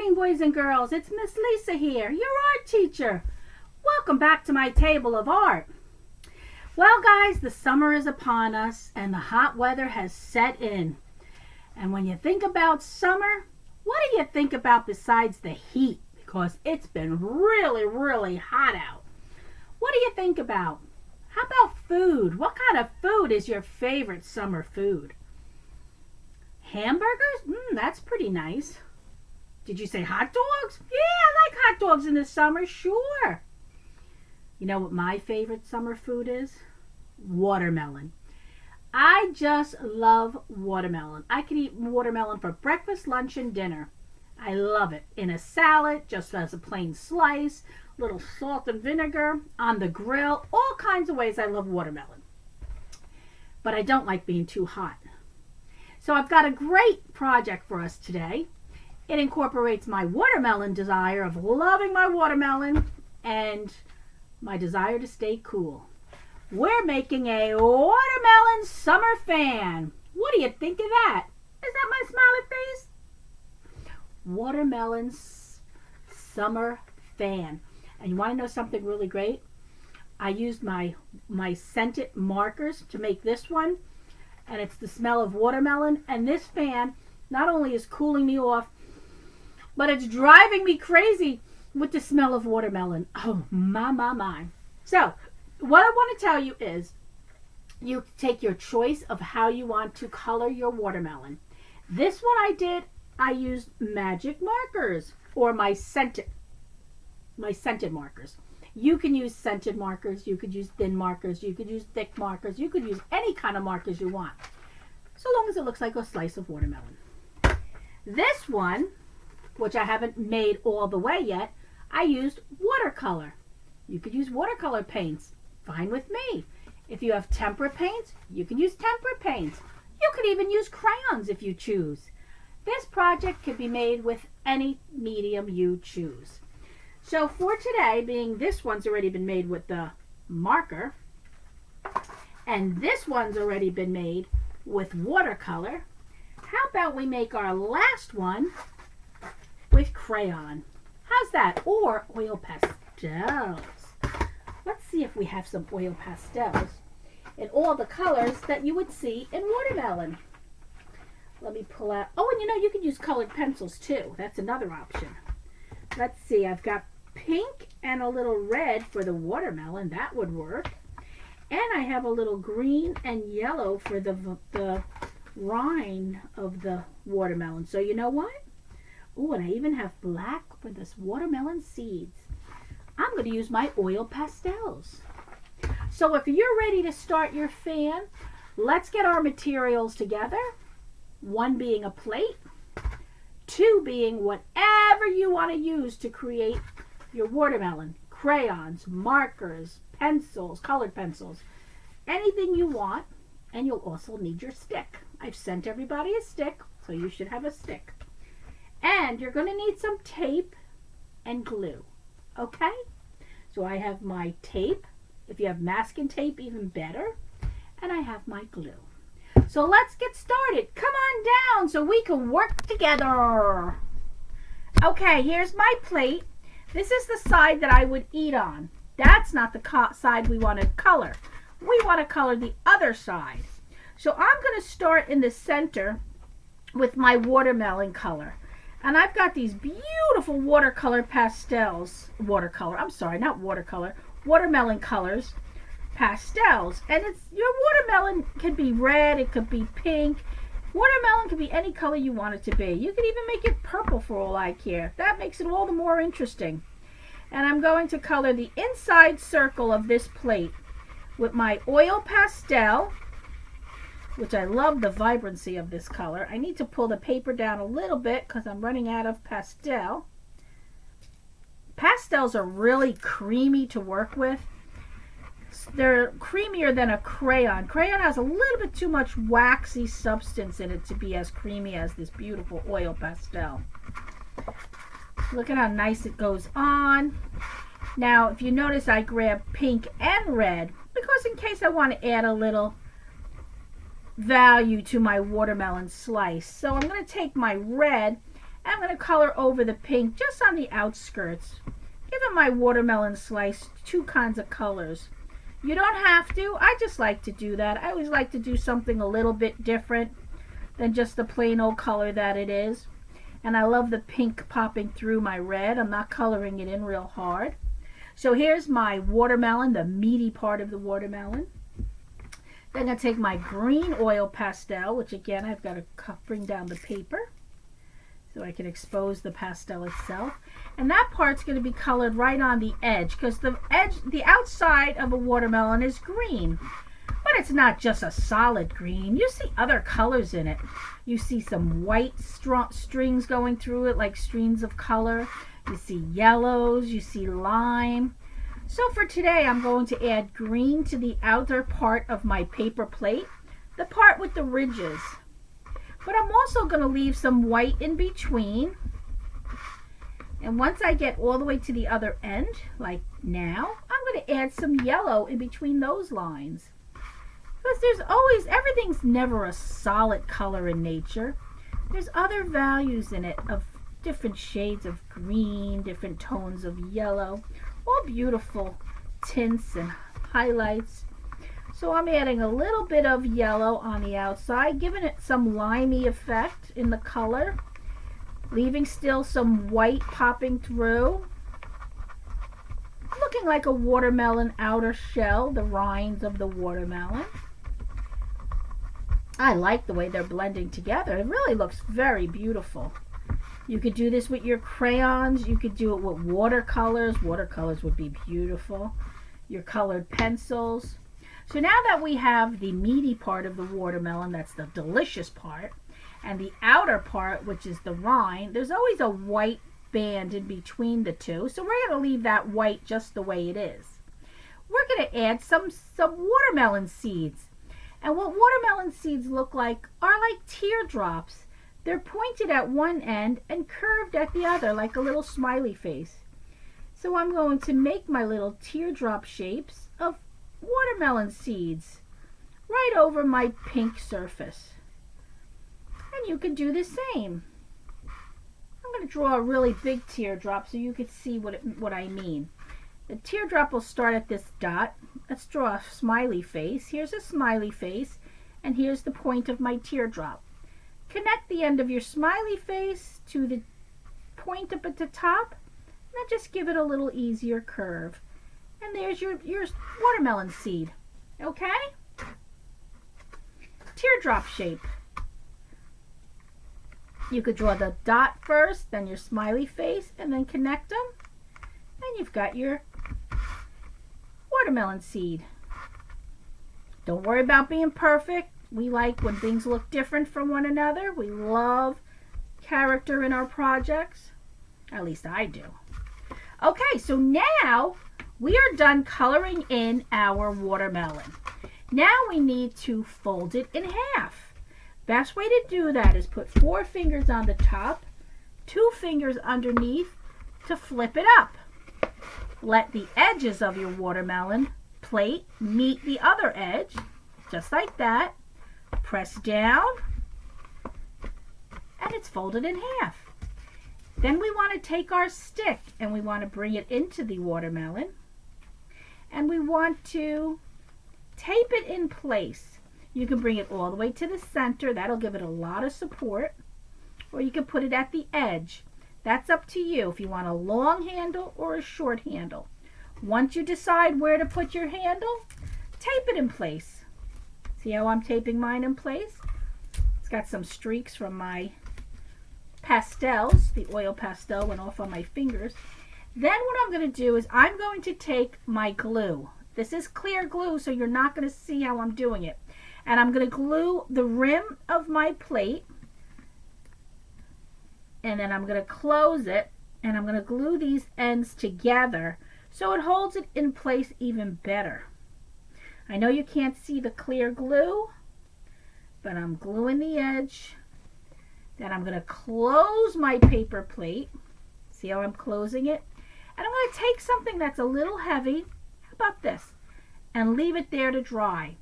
morning, boys and girls. It's Miss Lisa here, your art teacher. Welcome back to my table of art. Well, guys, the summer is upon us and the hot weather has set in. And when you think about summer, what do you think about besides the heat? Because it's been really, really hot out. What do you think about? How about food? What kind of food is your favorite summer food? Hamburgers? That's pretty nice. Did you say hot dogs? Yeah, I like hot dogs in the summer, sure. You know what my favorite summer food is? Watermelon. I just love watermelon. I could eat watermelon for breakfast, lunch, and dinner. I love it. In a salad, just as a plain slice, little salt and vinegar, on the grill, all kinds of ways I love watermelon. But I don't like being too hot. So I've got a great project for us today. It incorporates my watermelon desire of loving my watermelon and my desire to stay cool. We're making a watermelon summer fan. What do you think of that? Is that my smiley face? Watermelon summer fan. And you want to know something really great? I used my scented markers to make this one. And it's the smell of watermelon. And this fan not only is cooling me off, but it's driving me crazy with the smell of watermelon. Oh, my. So, what I want to tell you is, you take your choice of how you want to color your watermelon. This one I used magic markers, or my scented markers. You can use scented markers, you could use thin markers, you could use thick markers, you could use any kind of markers you want, so long as it looks like a slice of watermelon. This one, which I haven't made all the way yet, I used watercolor. You could use watercolor paints, fine with me. If you have tempera paints, you can use tempera paints. You could even use crayons if you choose. This project can be made with any medium you choose. So for today, being this one's already been made with the marker, and this one's already been made with watercolor, how about we make our last one with crayon? How's that? Or oil pastels. Let's see if we have some oil pastels in all the colors that you would see in watermelon. Let me pull out. Oh, and you can use colored pencils too. That's another option. Let's see. I've got pink and a little red for the watermelon. That would work. And I have a little green and yellow for the rind of the watermelon. So you know what? Oh, and I even have black for this watermelon seeds. I'm going to use my oil pastels. So if you're ready to start your fan, let's get our materials together. 1 being a plate, 2 being whatever you want to use to create your watermelon. Crayons, markers, pencils, colored pencils, anything you want. And you'll also need your stick. I've sent everybody a stick, so you should have a stick. And you're going to need some tape and glue. Okay? So I have my tape. If you have masking tape, even better. And I have my glue. So let's get started. Come on down so we can work together. Okay, here's my plate. This is the side that I would eat on. That's not the side we want to color. We want to color the other side. So I'm going to start in the center with my watermelon color. And I've got these beautiful watermelon colors, pastels. And your watermelon could be red, it could be pink. Watermelon could be any color you want it to be. You could even make it purple for all I care. That makes it all the more interesting. And I'm going to color the inside circle of this plate with my oil pastel, which I love the vibrancy of this color. I need to pull the paper down a little bit because I'm running out of pastel. Pastels are really creamy to work with. They're creamier than a crayon. Crayon has a little bit too much waxy substance in it to be as creamy as this beautiful oil pastel. Look at how nice it goes on. Now, if you notice, I grabbed pink and red because in case I want to add a little value to my watermelon slice. So I'm going to take my red I'm going to color over the pink just on the outskirts, giving my watermelon slice two kinds of colors. You don't have to. I just like to do that. I always like to do something a little bit different than just the plain old color that it is. And I love the pink popping through my red. I'm not coloring it in real hard. So here's my watermelon, the meaty part of the watermelon. Then I'm going to take my green oil pastel, which again I've got to bring down the paper so I can expose the pastel itself. And that part's going to be colored right on the edge, because the outside of a watermelon is green. But it's not just a solid green. You see other colors in it. You see some white strings going through it, like streams of color. You see yellows, you see lime. So for today, I'm going to add green to the outer part of my paper plate, the part with the ridges. But I'm also going to leave some white in between. And once I get all the way to the other end, like now, I'm going to add some yellow in between those lines. Because there's always, everything's never a solid color in nature. There's other values in it of different shades of green, different tones of yellow, all beautiful tints and highlights. So I'm adding a little bit of yellow on the outside, giving it some limey effect in the color, leaving still some white popping through, looking like a watermelon outer shell, the rinds of the watermelon. I like the way they're blending together. It really looks very beautiful. You could do this with your crayons. You could do it with watercolors. Watercolors would be beautiful. Your colored pencils. So now that we have the meaty part of the watermelon, that's the delicious part, and the outer part, which is the rind, there's always a white band in between the two. So we're going to leave that white just the way it is. We're going to add some watermelon seeds. And what watermelon seeds look like are like teardrops. They're pointed at one end and curved at the other, like a little smiley face. So I'm going to make my little teardrop shapes of watermelon seeds right over my pink surface. And you can do the same. I'm going to draw a really big teardrop so you can see what I mean. The teardrop will start at this dot. Let's draw a smiley face. Here's a smiley face, and here's the point of my teardrop. Connect the end of your smiley face to the point up at the top, and then just give it a little easier curve. And there's your watermelon seed. Okay? Teardrop shape. You could draw the dot first, then your smiley face, and then connect them. And you've got your watermelon seed. Don't worry about being perfect. We like when things look different from one another. We love character in our projects. At least I do. Okay, so now we are done coloring in our watermelon. Now we need to fold it in half. Best way to do that is put 4 fingers on the top, 2 fingers underneath to flip it up. Let the edges of your watermelon plate meet the other edge, just like that. Press down, and it's folded in half. Then we want to take our stick and we want to bring it into the watermelon, and we want to tape it in place. You can bring it all the way to the center. That'll give it a lot of support, or you can put it at the edge. That's up to you if you want a long handle or a short handle. Once you decide where to put your handle, tape it in place. See how I'm taping mine in place? It's got some streaks from my pastels. The oil pastel went off on my fingers. Then what I'm going to do is I'm going to take my glue. This is clear glue, so you're not going to see how I'm doing it. And I'm going to glue the rim of my plate. And then I'm going to close it, and I'm going to glue these ends together so it holds it in place even better. I know you can't see the clear glue, but I'm gluing the edge. Then I'm going to close my paper plate. See how I'm closing it? And I'm going to take something that's a little heavy, how about this, and leave it there to dry.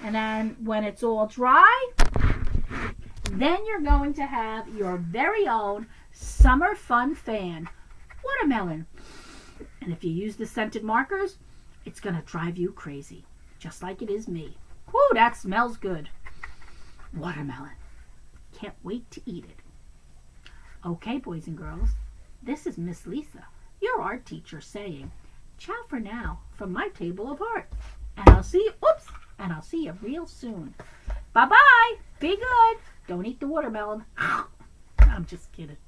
And then when it's all dry, then you're going to have your very own Summer Fun Fan Watermelon. And if you use the scented markers, it's going to drive you crazy, just like it is me. Whew, that smells good. Watermelon. Can't wait to eat it. Okay, boys and girls, this is Miss Lisa, your art teacher, saying, ciao for now from my table of art. And I'll see you real soon. Bye-bye. Be good. Don't eat the watermelon. I'm just kidding.